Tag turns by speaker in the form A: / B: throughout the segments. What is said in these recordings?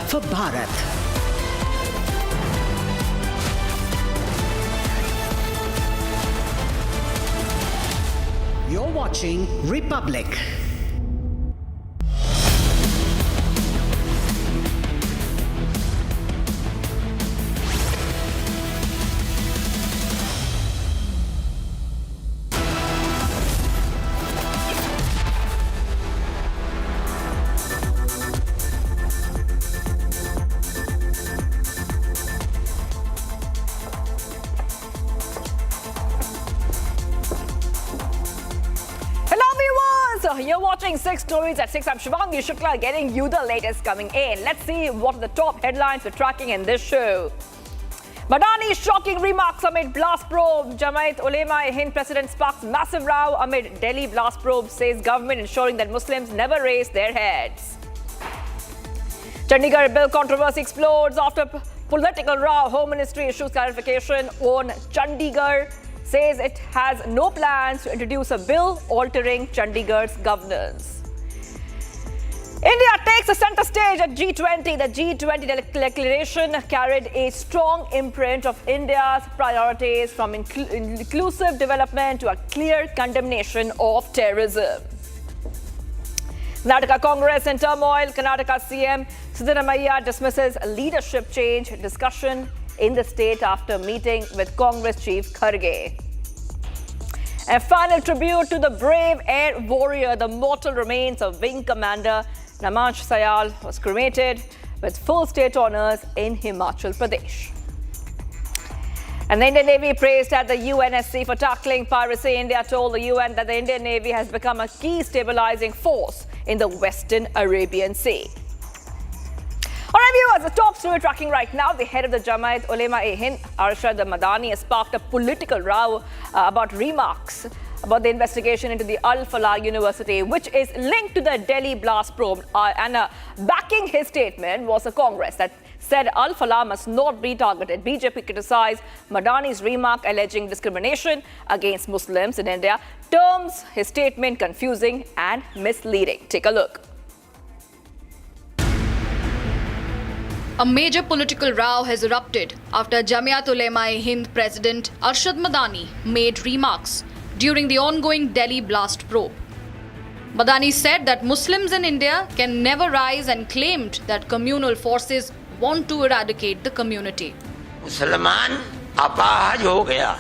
A: for Bharat. You're watching Republic.
B: You're watching 6 Stories at 6. I'm Shivangi Shukla getting you the latest coming in. Let's see what are the top headlines we're tracking in this show. Madani's shocking remarks amid blast probe. Jamaat Ulema-e-Hind president sparks massive row amid Delhi blast probe, says government ensuring that Muslims never raise their heads. Chandigarh bill controversy explodes after political row. Home Ministry issues clarification on Chandigarh, says it has no plans to introduce a bill altering Chandigarh's governance. India takes a center stage at G20. The G20 declaration carried a strong imprint of India's priorities, from inclusive development to a clear condemnation of terrorism. Karnataka Congress in turmoil. Karnataka CM Siddaramaiah dismisses leadership change discussion in the state after meeting with Congress Chief Kharge. And final tribute to the brave air warrior. The mortal remains of Wing Commander Namansh Sayal was cremated with full state honours in Himachal Pradesh. And the Indian Navy praised at the UNSC for tackling piracy. India told the UN that the Indian Navy has become a key stabilizing force in the Western Arabian Sea. All right, viewers, the top story tracking right now. The head of the Jamaat Ulema-e-Hind, Arshad Madani, has sparked a political row about remarks about the investigation into the Falah University, which is linked to the Delhi blast probe. Backing his statement was a Congress that said Falah must not be targeted. BJP criticized Madani's remark alleging discrimination against Muslims in India, terms his statement confusing and misleading. Take a look.
C: A major political row has erupted after Jamiat Ulema-e-Hind President Arshad Madani made remarks during the ongoing Delhi blast probe. Madani said that Muslims in India can never rise and claimed that communal forces want to eradicate the community.
D: मुसलमान अपाहज हो गया,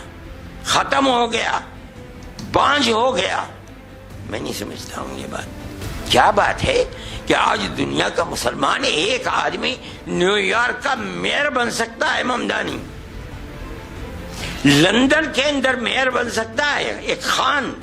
D: खत्म हो गया, बांझ हो गया। मैं नहीं समझता हूँ ये बात। क्या बात है कि आज दुनिया का मुसलमान एक आदमी न्यूयॉर्क का मेयर बन सकता है, ममदानी लंदन के अंदर मेयर बन सकता है, एक खान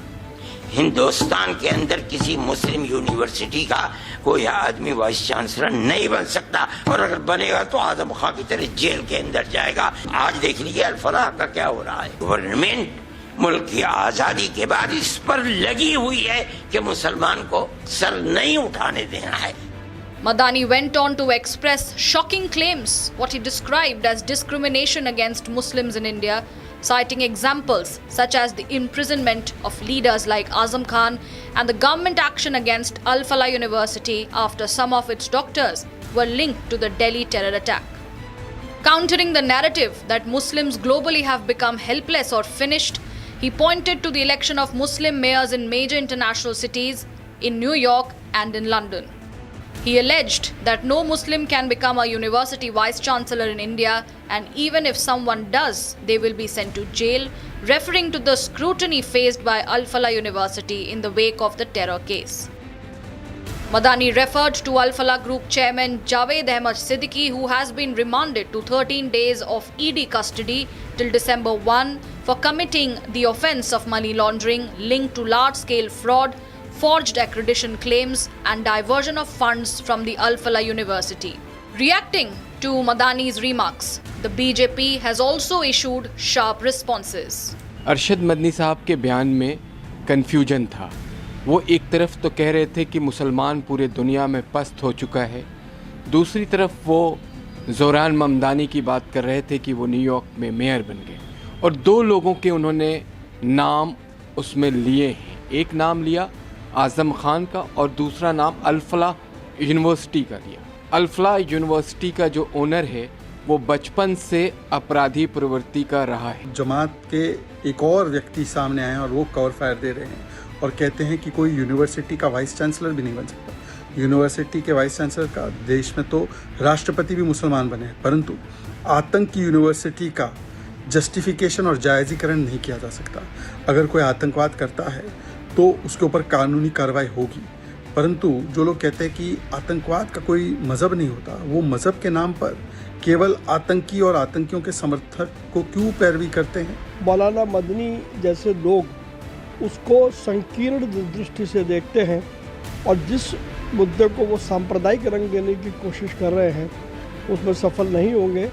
D: हिंदुस्तान के अंदर किसी मुस्लिम यूनिवर्सिटी का कोई आदमी वाइस चांसलर नहीं बन सकता, और अगर बनेगा तो आजम खां की तरह जेल के अंदर जाएगा। आज देख लीजिए अल-फलाह का क्या हो रहा है। गवर्नमेंट मुल्क की आजादी के बाद इस पर लगी हुई है कि मुसलमान को सर नहीं उठाने देना है।
C: Madani went on to express shocking claims, what he described as discrimination against Muslims in India, citing examples such as the imprisonment of leaders like Azam Khan and the government action against Falah University after some of its doctors were linked to the Delhi terror attack. Countering the narrative that Muslims globally have become helpless or finished, he pointed to the election of Muslim mayors in major international cities in New York and in London. He alleged that no Muslim can become a university vice-chancellor in India, and even if someone does, they will be sent to jail, referring to the scrutiny faced by Falah University in the wake of the terror case. Madani referred to Falah Group chairman Javed Ahmad Siddiqui, who has been remanded to 13 days of ED custody till December 1 for committing the offence of money laundering linked to large-scale fraud, forged accreditation claims and diversion of funds from the Falah University. Reacting to Madani's remarks, the BJP has also issued sharp responses.
E: Arshad Madani साहब के बयान में confusion था। वो एक तरफ तो कह रहे थे कि मुसलमान पूरे दुनिया में पस्त हो चुका है, दूसरी तरफ वो ज़ोरान ममदानी की बात कर रहे थे कि वो न्यूयॉर्क में मेयर बन गए, और दो लोगों के उन्होंने नाम उसमें लिए हैं। एक नाम लिया आज़म खान का और दूसरा नाम फलाह यूनिवर्सिटी का लिया। फलाह यूनिवर्सिटी का जो ओनर है वो बचपन से अपराधी प्रवृत्ति का रहा है।
F: जमात के एक और व्यक्ति सामने आए हैं और वो कवर फायर दे रहे हैं और कहते हैं कि कोई यूनिवर्सिटी का वाइस चांसलर भी नहीं बन सकता। यूनिवर्सिटी के वाइस चांसलर का देश में तो राष्ट्रपति भी मुसलमान बने हैं, परंतु आतंक की यूनिवर्सिटी का जस्टिफिकेशन और जायज़ीकरण नहीं किया जा सकता। अगर कोई आतंकवाद करता है तो उसके ऊपर कानूनी कार्रवाई होगी, परंतु जो लोग कहते हैं कि आतंकवाद का कोई मज़हब नहीं होता, वो मज़हब के नाम पर केवल आतंकी और आतंकियों के समर्थक को क्यों पैरवी करते हैं।
G: मौलाना मदनी जैसे लोग उसको संकीर्ण दृष्टि से देखते हैं और जिस मुद्दे को वो सांप्रदायिक रंग देने की कोशिश कर रहे हैं उसमें सफल नहीं होंगे।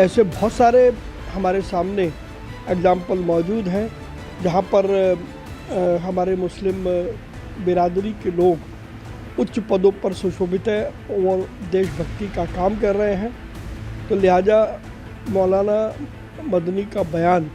G: ऐसे बहुत सारे हमारे सामने एग्जाम्पल मौजूद हैं जहाँ पर हमारे मुस्लिम बिरादरी के लोग उच्च पदों पर सुशोभित है और देशभक्ति का काम कर रहे हैं, तो लिहाजा मौलाना मदनी का बयान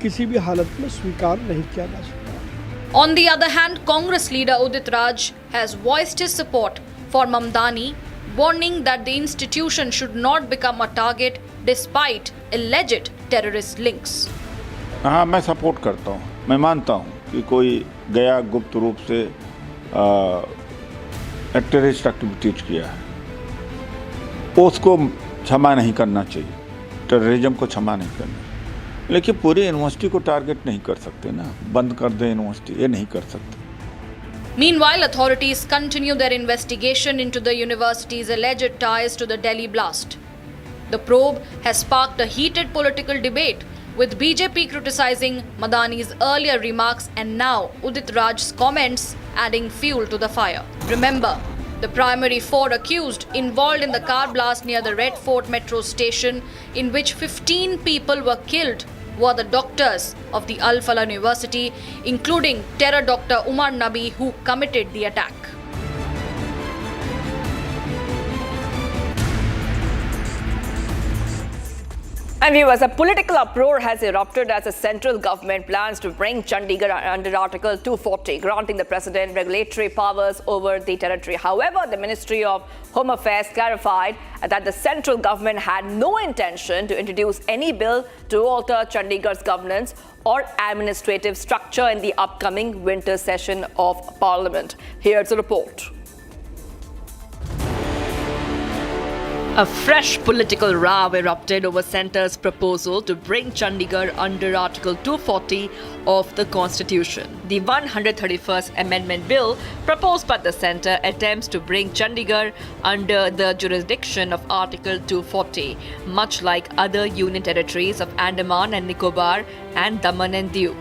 G: किसी भी हालत में स्वीकार नहीं किया जा सकता।
C: On the other hand, Congress leader Udit Raj has voiced his support for Mamdani, warning that the institution should not become a target despite alleged terrorist links.
H: हाँ, मैं सपोर्ट करता हूँ। मैं मानता हूँ कि कोई गया गुप्त रूप से टेररिस्ट एक्टिविटीज किया है, उसको क्षमा नहीं करना चाहिए, टेररिज्म को क्षमा नहीं करना, लेकिन पूरी यूनिवर्सिटी को टारगेट नहीं कर सकते ना, बंद कर दे यूनिवर्सिटी, ये नहीं कर सकते।
C: Meanwhile, authorities continue their investigation into the university's alleged ties to the Delhi blast. The probe has sparked a heated political debate, with BJP criticizing Madani's earlier remarks and now Udit Raj's comments adding fuel to the fire. Remember, the primary four accused involved in the car blast near the Red Fort metro station, in which 15 people were killed, were the doctors of the Falah University, including terror doctor Umar Nabi, who committed the attack.
B: And viewers, a political uproar has erupted as the central government plans to bring Chandigarh under Article 240, granting the president regulatory powers over the territory. However, the Ministry of Home Affairs clarified that the central government had no intention to introduce any bill to alter Chandigarh's governance or administrative structure in the upcoming winter session of Parliament. Here's a report. A fresh political row erupted over Centre's proposal to bring Chandigarh under Article 240 of the Constitution. The 131st Amendment Bill proposed by the Centre attempts to bring Chandigarh under the jurisdiction of Article 240, much like other union territories of Andaman and Nicobar and Daman and Diu.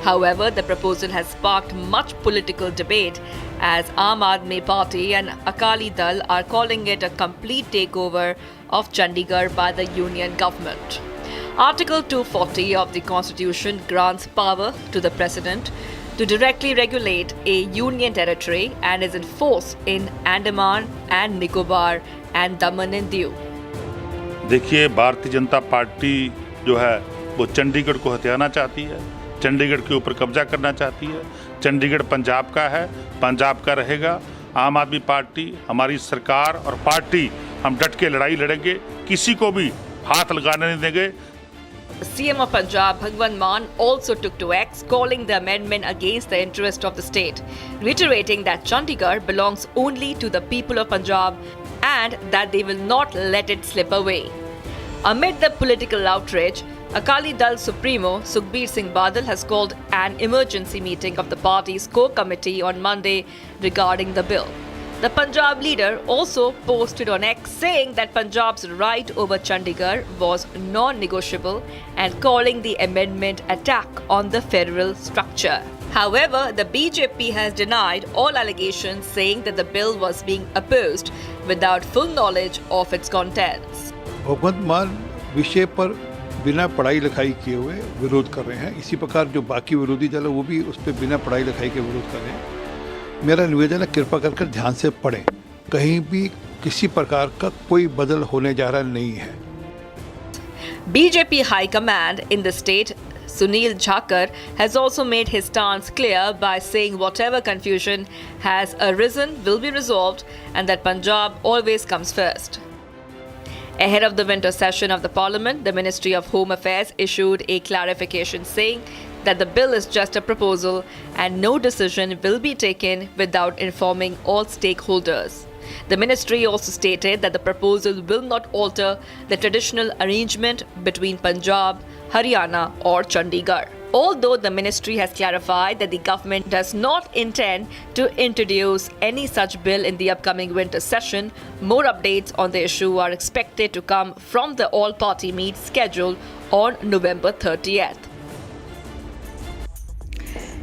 B: However, the proposal has sparked much political debate as Aam Aadmi Party and Akali Dal are calling it a complete takeover of Chandigarh by the union government. Article 240 of the Constitution grants power to the President to directly regulate a union territory and is in force in Andaman and Nicobar and Daman and Diu.
I: देखिए, Bharatiya Janata party जो है वो चंडीगढ़ को हथियाना चाहती है, चंडीगढ़ के ऊपर कब्जा करना चाहती है। चंडीगढ़ पंजाब का है, पंजाब का रहेगा। आम आदमी पार्टी, हमारी सरकार और पार्टी, हम डट के लड़ाई लड़ेंगे, किसी को भी हाथ लगाने नहीं देंगे।
B: CM of Punjab, Bhagwant Mann, also took to X, calling the amendment against the interest of the state, reiterating that Chandigarh belongs only to the people of Punjab and that they will not let it slip away. Amid the political outrage, Akali Dal Supremo Sukhbir Singh Badal has called an emergency meeting of the party's core committee on Monday regarding the bill. The Punjab leader also posted on X saying that Punjab's right over Chandigarh was non-negotiable and calling the amendment attack on the federal structure. However, the BJP has denied all allegations, saying that the bill was being opposed without full knowledge of its contents.
J: भगवंत मान विषय पर बिना पढ़ाई लिखाई किए हुए विरोध कर रहे हैं। इसी प्रकार जो बाकी विरोधी दल है वो भी उस पर बिना पढ़ाई लिखाई के विरोध कर रहे हैं। मेरा निवेदन है, कृपा कर ध्यान से पढ़ें, कहीं भी किसी प्रकार का कोई बदल होने जा रहा नहीं है।
B: BJP High Command in the state Sunil Jhakar, has also made his stance clear by saying whatever confusion has arisen will be resolved and that Punjab always comes first. Ahead of the winter session of the Parliament, the Ministry of Home Affairs issued a clarification saying that the bill is just a proposal and no decision will be taken without informing all stakeholders. The ministry also stated that the proposal will not alter the traditional arrangement between Punjab, Haryana or Chandigarh. Although the ministry has clarified that the government does not intend to introduce any such bill in the upcoming winter session, more updates on the issue are expected to come from the all-party meet scheduled on November 30th.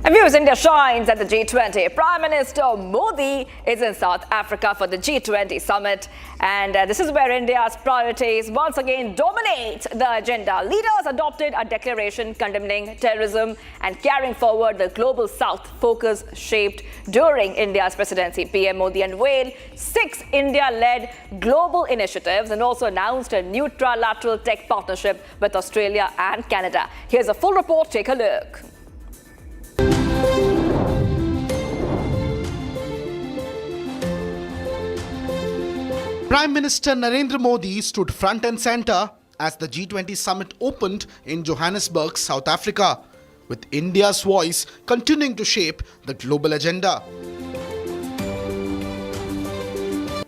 B: And viewers, India shines at the G20. Prime Minister Modi is in South Africa for the G20 summit. And this is where India's priorities once again dominate the agenda. Leaders adopted a declaration condemning terrorism and carrying forward the Global South focus shaped during India's presidency. PM Modi unveiled 6 India-led global initiatives and also announced a new trilateral tech partnership with Australia and Canada. Here's a full report. Take a look.
K: Prime Minister Narendra Modi stood front and center as the G20 summit opened in Johannesburg, South Africa, with India's voice continuing to shape the global agenda.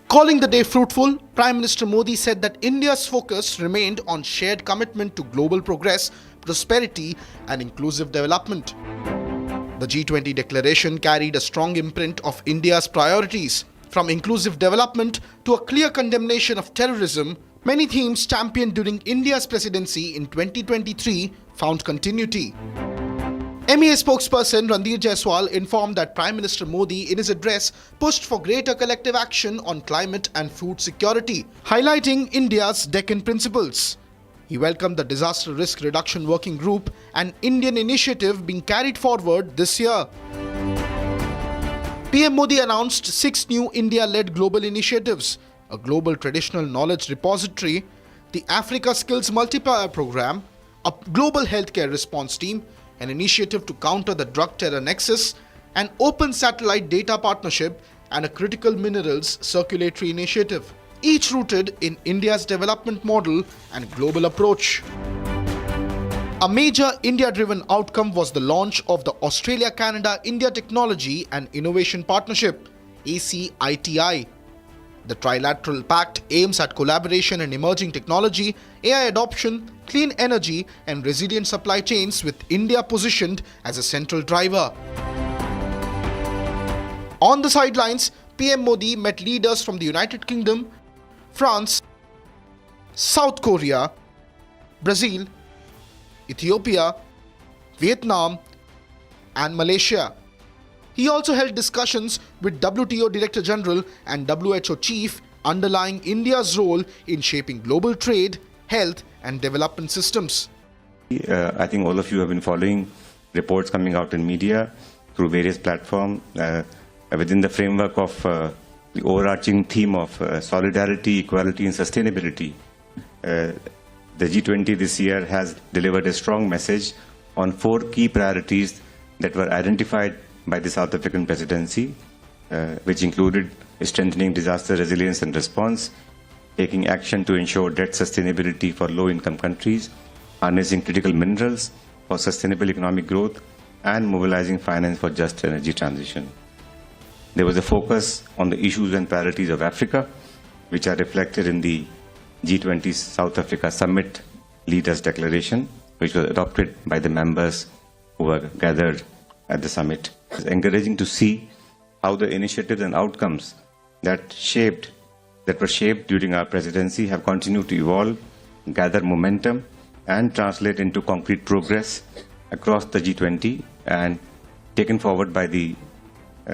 K: Calling the day fruitful, Prime Minister Modi said that India's focus remained on shared commitment to global progress, prosperity and inclusive development. The G20 declaration carried a strong imprint of India's priorities, from inclusive development to a clear condemnation of terrorism. Many themes championed during India's presidency in 2023 found continuity. MEA spokesperson Randir Jaiswal informed that Prime Minister Modi in his address pushed for greater collective action on climate and food security, highlighting India's Deccan principles. He welcomed the Disaster Risk Reduction Working Group, an Indian initiative being carried forward this year. PM Modi announced 6 new India-led global initiatives: a global traditional knowledge repository, the Africa Skills Multiplier Program, a global healthcare response team, an initiative to counter the drug terror nexus, an open satellite data partnership, and a critical minerals circulatory initiative, each rooted in India's development model and global approach. A major India-driven outcome was the launch of the Australia-Canada-India Technology and Innovation Partnership, ACITI. The trilateral pact aims at collaboration in emerging technology, AI adoption, clean energy and resilient supply chains, with India positioned as a central driver. On the sidelines, PM Modi met leaders from the United Kingdom, France, South Korea, Brazil, Ethiopia, Vietnam and Malaysia. He also held discussions with WTO Director General and WHO Chief, underlying India's role in shaping global trade, health and development systems.
L: I think all of you have been following reports coming out in media through various platforms within the framework of the overarching theme of solidarity, equality and sustainability. The G20 this year has delivered a strong message on 4 key priorities that were identified by the South African presidency, which included strengthening disaster resilience and response, taking action to ensure debt sustainability for low-income countries, harnessing critical minerals for sustainable economic growth, and mobilizing finance for just energy transition. There was a focus on the issues and priorities of Africa, which are reflected in the G20 South Africa Summit Leaders Declaration, which was adopted by the members who were gathered at the summit. It's encouraging to see how the initiatives and outcomes that were shaped during our presidency have continued to evolve, gather momentum, and translate into concrete progress across the G20 and taken forward by the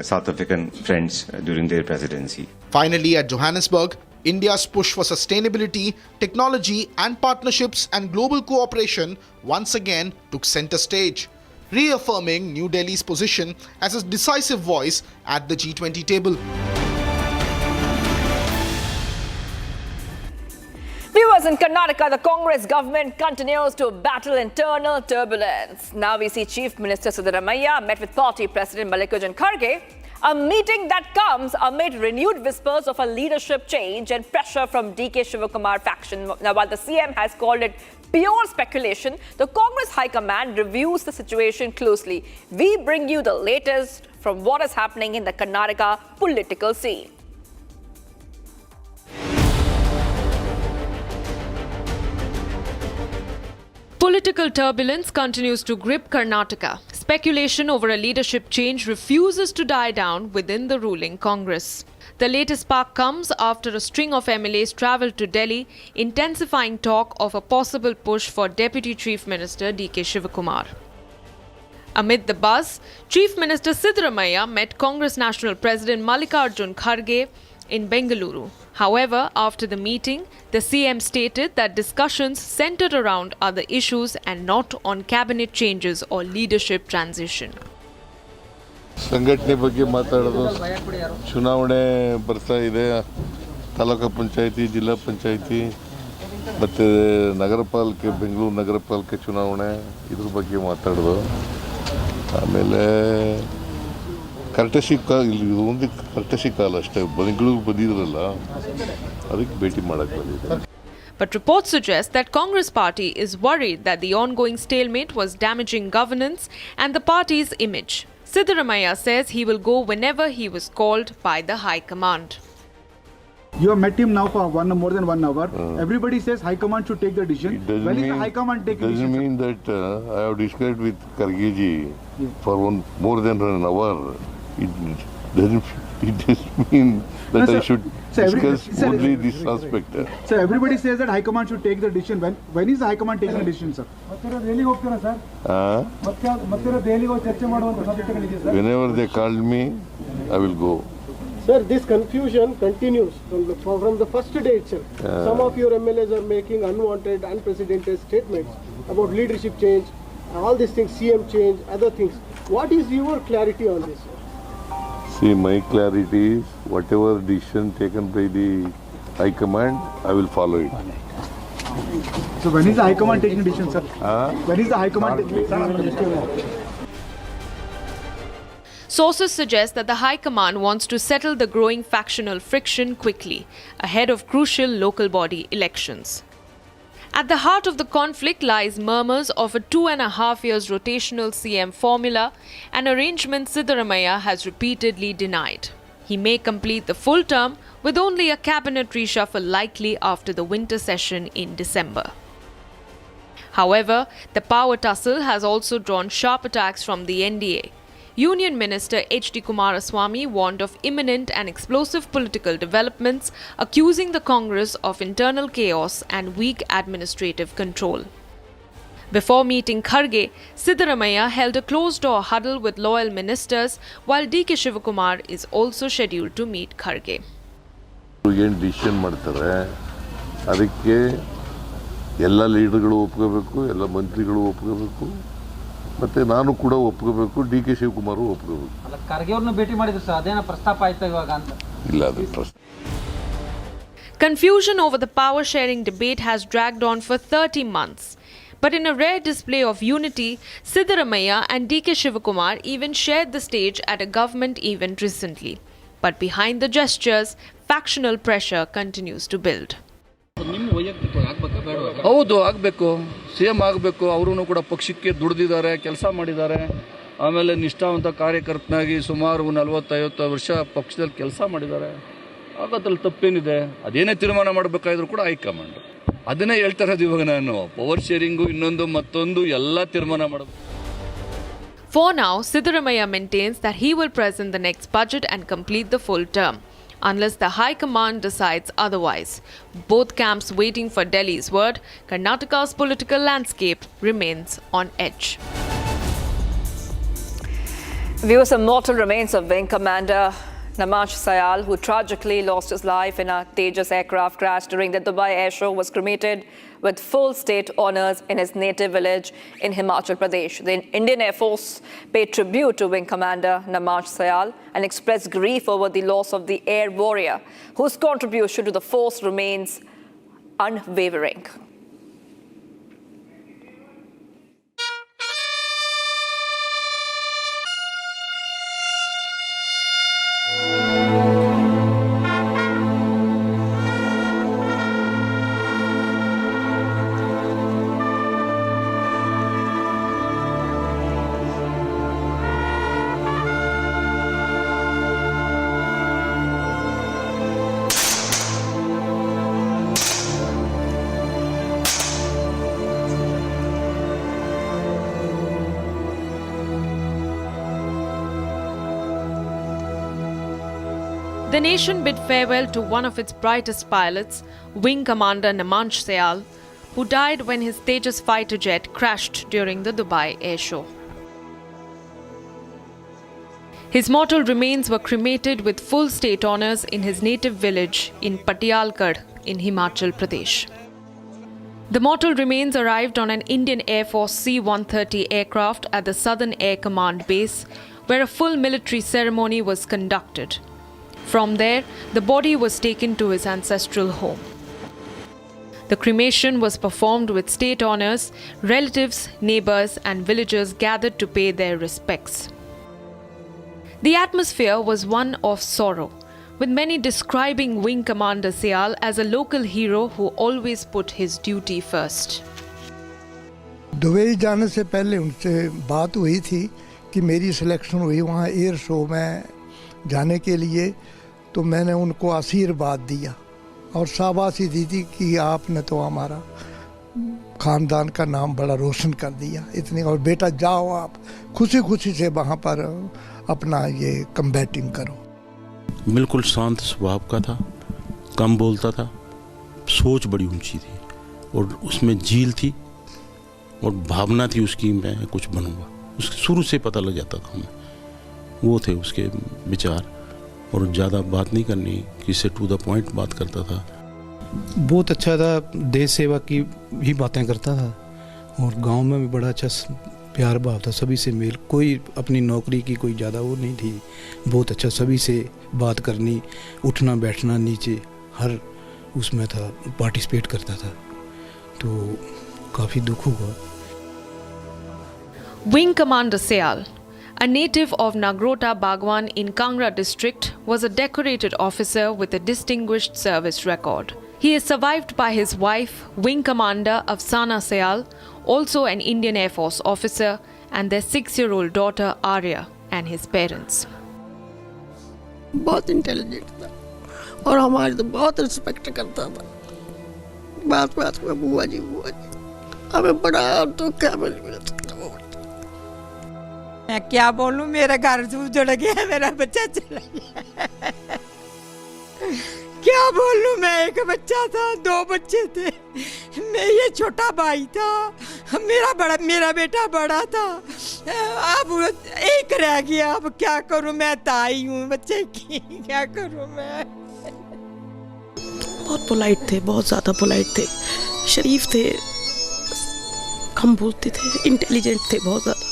L: South African friends during their presidency.
K: Finally, at Johannesburg, India's push for sustainability, technology and partnerships and global cooperation once again took center stage, reaffirming New Delhi's position as a decisive voice at the G20 table.
B: Viewers, Viewers, in Karnataka, the Congress government continues to battle internal turbulence. Now we see Chief Minister Siddaramaiah met with party President Mallikarjun Kharge, a meeting that comes amid renewed whispers of a leadership change and pressure from DK Shivakumar faction. Now, while the CM has called it pure speculation, the Congress High Command reviews the situation closely. We bring you the latest from what is happening in the Karnataka political scene.
M: Political turbulence continues to grip Karnataka. Speculation over a leadership change refuses to die down within the ruling Congress. The latest spark comes after a string of MLAs travelled to Delhi, intensifying talk of a possible push for Deputy Chief Minister DK Shivakumar. Amid the buzz, Chief Minister Siddaramaiah met Congress National President Mallikarjun Kharge in Bengaluru. However, after the meeting, the CM stated that discussions centered around other issues and not on cabinet changes or leadership transition.
N: ಸಂಘಟನೆ ಬಗ್ಗೆ ಮಾತಾಡೋದು ಚುನಾವಣೆ ಬರ್ತಾ ಇದೆ ತಾಲೂಕು ಪಂಚಾಯಿತಿ ಜಿಲ್ಲಾ ಪಂಚಾಯಿತಿ ಮತ್ತು ನಗರ ಪಾಲಿಕೆ ಬೆಂಗಳೂರು ನಗರ ಪಾಲಿಕೆ ಚುನಾವಣೆ ಇದ್ರ ಬಗ್ಗೆ ಮಾತಾಡೋದು ಆಮೇಲೆ ಕರ್ಟಸಿ ಒಂದು ಕರ್ಟಸಿ ಕಾಲ ಅಷ್ಟೇ ಬೆಂಗಳೂರು ಬಂದಿದ್ರಲ್ಲ ಅದಕ್ಕೆ ಭೇಟಿ ಮಾಡಕ್ಕೆ ಬಂದಿದ್ದೆ.
M: But reports suggest that Congress party is worried that the ongoing stalemate was damaging governance and the party's image. Siddaramaiah says he will go whenever he was called by the High Command.
O: You have met him now for more than 1 hour. Everybody says High Command should take the decision. When is the High Command taking the decision?
N: Doesn't mean that I have discussed with Khargeji for more than an hour. It doesn't mean that I should discuss only this aspect.
O: So everybody says that High Command should take the decision. When is the High Command taking the decision, sir?
N: Whenever they called me, I will go.
G: Sir, this confusion continues from the first day itself. Some of your MLAs are making unwanted, unprecedented statements about leadership change, all these things, CM change, other things. What is your clarity on this?
N: See, my clarity is whatever decision taken by the High Command, I will follow it.
O: So when is the High Command taking the decision, sir? When is the High Command taking the decision?
M: Sources suggest that the High Command wants to settle the growing factional friction quickly, ahead of crucial local body elections. At the heart of the conflict lies murmurs of a 2.5 years rotational CM formula, an arrangement Siddaramaiah has repeatedly denied. He may complete the full term with only a cabinet reshuffle likely after the winter session in December. However, the power tussle has also drawn sharp attacks from the NDA. Union Minister H.D. Kumaraswamy warned of imminent and explosive political developments, accusing the Congress of internal chaos and weak administrative control. Before meeting Kharge, Siddaramaiah held a closed-door huddle with loyal ministers, while DK Shivakumar is also scheduled to meet Kharge.
N: ಏನು decision ಮಾಡ್ತಾರೆ ಅದಕ್ಕೆ ಎಲ್ಲ ಲೀಡರ್ಗಳು ಒಪ್ಕೋಬೇಕು, ಎಲ್ಲ ಮಂತ್ರಿಗಳು ಒಪ್ಕೋಬೇಕು, ಮತ್ತೆ ನಾನು ಕೂಡ ಒಪ್ಕೋಬೇಕು, D K Shivakumar ಒಪ್ಕೋಬೇಕು.
P: Kharge ಅವರನ್ನು ಭೇಟಿ ಮಾಡಿದ್ರು ಸರ್, ಅದೇನ ಪ್ರಸ್ತಾಪ ಆಯ್ತಾ ಇವಾಗ ಅಂತ?
N: ಇಲ್ಲ, ಅದು ಪ್ರಸ್ತಾಪ.
M: Confusion over the power sharing debate has dragged on for 30 months. But in a rare display of unity, Siddaramaiah and DK Shivakumar even shared the stage at a government event recently. But behind the gestures, factional pressure continues to build.
Q: ಹೌದು, ಆಗಬೇಕು. C M ಆಗಬೇಕು. ಅವರು ಕೂಡ ಪಕ್ಷಕ್ಕೆ ದುಡಿದಿದ್ದಾರೆ, ಕೆಲಸ ಮಾಡಿದ್ದಾರೆ. ಆಮೇಲೆ ನಿಷ್ಠಾವಂತ ಕಾರ್ಯಕರ್ತನಾಗಿ ಸುಮಾರು 40-50 ವರ್ಷ ಪಕ್ಷದಲ್ಲಿ ಕೆಲಸ ಮಾಡಿದ್ದಾರೆ. ಆಗೋದ್ರಲ್ಲಿ ತಪ್ಪೇನಿದೆ? ಅದೇನೇ ತೀರ್ಮಾನ ಮಾಡಬೇಕಾದ್ರೂ ಕೂಡ ಹೈಕಮಾಂಡ್ ಅದನ್ನೇ ಹೇಳ್ತಾ ಇರೋದು. ಇವಾಗ ನಾನು ಪವರ್ ಶೇರಿಂಗು ಇನ್ನೊಂದು ಮತ್ತೊಂದು ಎಲ್ಲ ತೀರ್ಮಾನ ಮಾಡಬೇಕು.
M: For now, Siddaramaiah maintains that he will present the next budget and complete the full term, unless the High Command decides otherwise. Both camps waiting for Delhi's word, Karnataka's political landscape remains on edge.
B: Viewers, a mortal remains of Wing Commander Namaj Sayal, who tragically lost his life in a Tejas aircraft crash during the Dubai Air Show, was cremated with full state honours in his native village in Himachal Pradesh. The Indian Air Force paid tribute to Wing Commander Namaj Sayal and expressed grief over the loss of the air warrior, whose contribution to the force remains unwavering.
M: The nation bid farewell to one of its brightest pilots, Wing Commander Namansh Sayal, who died when his Tejas fighter jet crashed during the Dubai Air Show. His mortal remains were cremated with full state honours in his native village in Patialkad in Himachal Pradesh. The mortal remains arrived on an Indian Air Force C-130 aircraft at the Southern Air Command base, where a full military ceremony was conducted. From there, the body was taken to his ancestral home. The cremation was performed with state honours. Relatives, neighbours and villagers gathered to pay their respects. The atmosphere was one of sorrow, with many describing Wing Commander Sayal as a local hero who always put his duty first.
R: Dubai जाने से पहले उनसे बात हुई थी कि मेरी selection हुई वहाँ एयर शो में जाने के लिए, तो मैंने उनको आशीर्वाद दिया और शाबाशी दी थी कि आपने तो हमारा खानदान का नाम बड़ा रोशन कर दिया इतनी, और बेटा जाओ आप खुशी खुशी से वहाँ पर अपना ये कम्बैटिंग करो।
S: बिल्कुल शांत स्वभाव का था, कम बोलता था, सोच बड़ी ऊंची थी और उसमें झील थी और भावना थी उसकी, मैं कुछ बनूंगा। उसके शुरू से पता लग जाता था हमें, वो थे उसके विचार, और ज़्यादा बात नहीं करनी, किसी टू द पॉइंट बात करता था।
T: बहुत अच्छा था, देश सेवा की ही बातें करता था और गांव में भी बड़ा अच्छा प्यार भाव था, सभी से मेल, कोई अपनी नौकरी की कोई ज़्यादा वो नहीं थी, बहुत अच्छा सभी से बात करनी, उठना बैठना नीचे हर उसमें था, पार्टिसिपेट करता था, तो काफ़ी दुख हुआ।
M: Wing Commander Sayal, a native of Nagrota Bagwan in Kangra district, was a decorated officer with a distinguished service record. He is survived by his wife, Wing Commander Afsana Sayal, also an Indian Air Force officer, and their 6-year-old daughter Arya and his parents.
U: बहुत intelligent था और हमारी तो बहुत respect करता था। बात बात में बुआ जी हमें बड़ा दुख है।
V: मैं क्या बोलूं, मेरा घर उजड़ गया, मेरा बच्चा चला गया। क्या बोलूं, मैं एक बच्चा था, 2 बच्चे थे, मैं ये छोटा भाई था, मेरा बेटा बड़ा था, अब एक रह गया। अब क्या करूं, मैं ताई हूं बच्चे की, क्या करूं मैं।
U: बहुत पोलाइट थे, बहुत ज़्यादा पोलाइट थे, शरीफ थे, कम बोलते थे, इंटेलिजेंट थे बहुत ज़्यादा।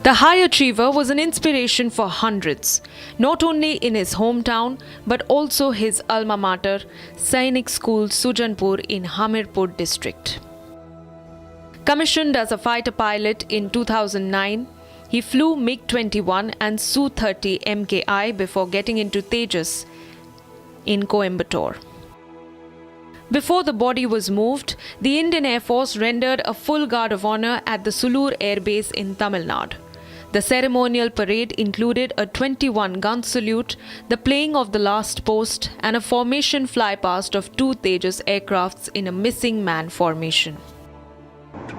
M: The high achiever was an inspiration for hundreds, not only in his hometown but also his alma mater, Sainik School Sujanpur in Hamirpur district. Commissioned as a fighter pilot in 2009, he flew MiG-21 and Su-30 MKI before getting into Tejas in Coimbatore. Before the body was moved, the Indian Air Force rendered a full guard of honor at the Sulur Air Base in Tamil Nadu. The ceremonial parade included a 21-gun salute, the playing of the last post, and a formation flypast of 2 Tejas aircrafts in a missing man formation.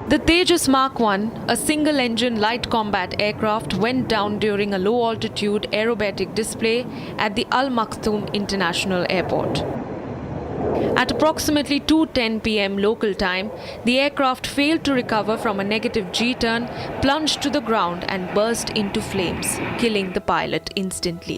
M: The Tejas Mark I, a single-engine light combat aircraft, went down during a low-altitude aerobatic display at the Al Maktoum International Airport. At approximately 2:10 p.m. local time, the aircraft failed to recover from a negative G-turn, plunged to the ground and burst into flames, killing the pilot instantly.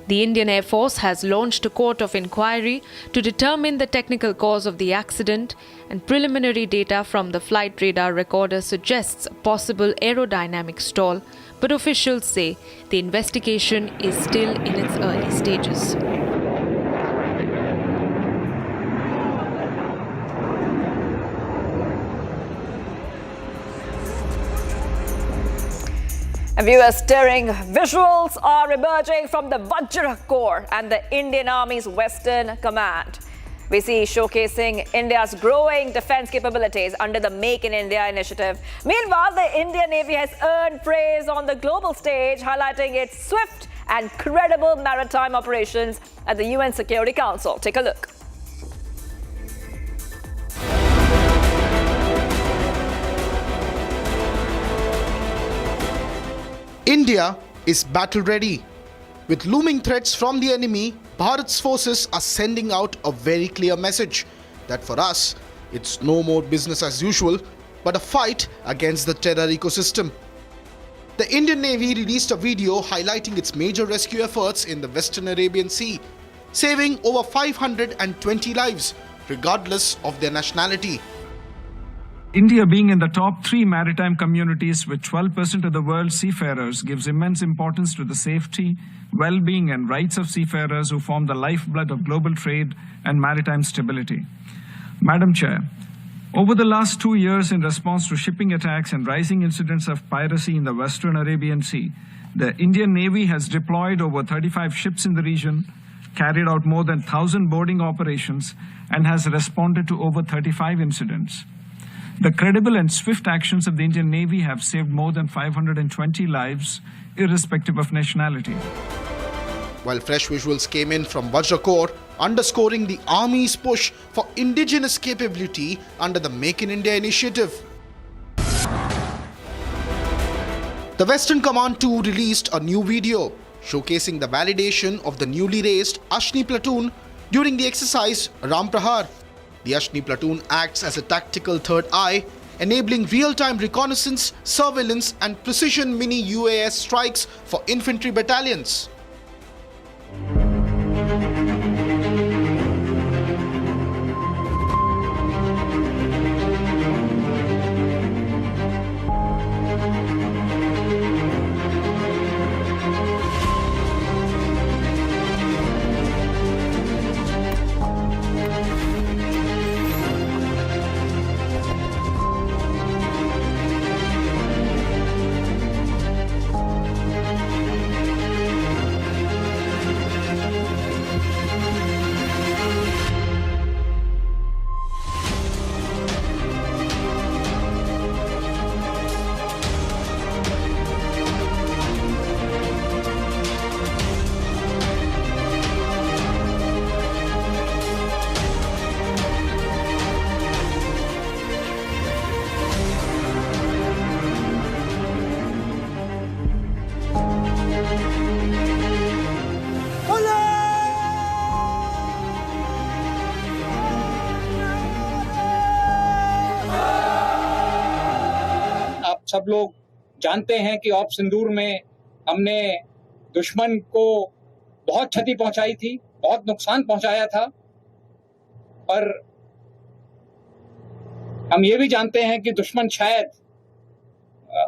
M: The Indian Air Force has launched a court of inquiry to determine the technical cause of the accident, and preliminary data from the flight radar recorder suggests a possible aerodynamic stall, but officials say the investigation is still in its early stages.
B: And viewers, stirring visuals are emerging from the Vajra Corps and the Indian Army's Western Command. We see showcasing India's growing defense capabilities under the Make in India initiative. Meanwhile, the Indian Navy has earned praise on the global stage, highlighting its swift and credible maritime operations at the UN Security Council. Take a look.
K: India is battle ready. With looming threats from the enemy, Bharat's forces are sending out a very clear message that for us, it's no more business as usual, but a fight against the terror ecosystem. The Indian Navy released a video highlighting its major rescue efforts in the Western Arabian Sea, saving over 520 lives, regardless of their nationality.
A: India being in the top 3 maritime communities with 12% of the world's seafarers gives immense importance to the safety, well-being and rights of seafarers who form the lifeblood of global trade and maritime stability. Madam Chair, over the last 2 years in response to shipping attacks and rising incidents of piracy in the Western Arabian Sea, the Indian Navy has deployed over 35 ships in the region, carried out more than 1,000 boarding operations and has responded to over 35 incidents. The credible and swift actions of the Indian Navy have saved more than 520 lives, irrespective of nationality.
K: While fresh visuals came in from Vajra Corps, underscoring the Army's push for indigenous capability under the Make in India initiative. The Western Command too released a new video showcasing the validation of the newly raised Ashni platoon during the exercise Ram Prahar. The Ashni platoon acts as a tactical third eye, enabling real-time reconnaissance, surveillance and precision mini UAS strikes for infantry battalions.
D: सब लोग जानते हैं कि op सिंदूर में हमने दुश्मन को बहुत क्षति पहुंचाई थी, बहुत नुकसान पहुंचाया था, पर हम ये भी जानते हैं कि दुश्मन शायद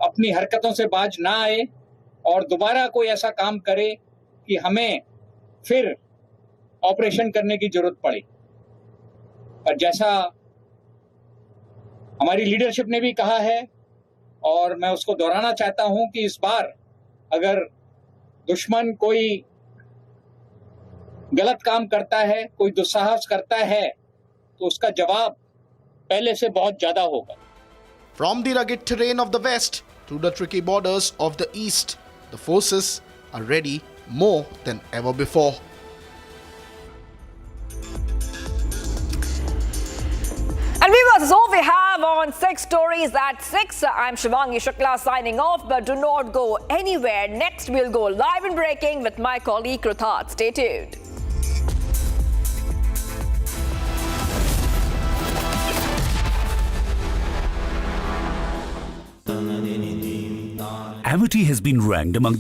D: अपनी हरकतों से बाज ना आए और दोबारा कोई ऐसा काम करे कि हमें फिर ऑपरेशन करने की जरूरत पड़े। पर जैसा हमारी लीडरशिप ने भी कहा है और मैं उसको दोहराना चाहता हूं कि इस बार अगर दुश्मन कोई गलत काम करता है, कोई दुस्साहस करता है, तो उसका जवाब पहले से बहुत ज्यादा होगा।
K: From the rugged terrain of the west to the tricky borders of the east, the forces are ready more than ever before.
B: And viewers, that's all we have on 6 Stories at 6. I'm Shivangi Shukla signing off, but do not go anywhere. Next, we'll go live and breaking with my colleague Kruthat. Stay tuned.
W: Amity has been ranked among the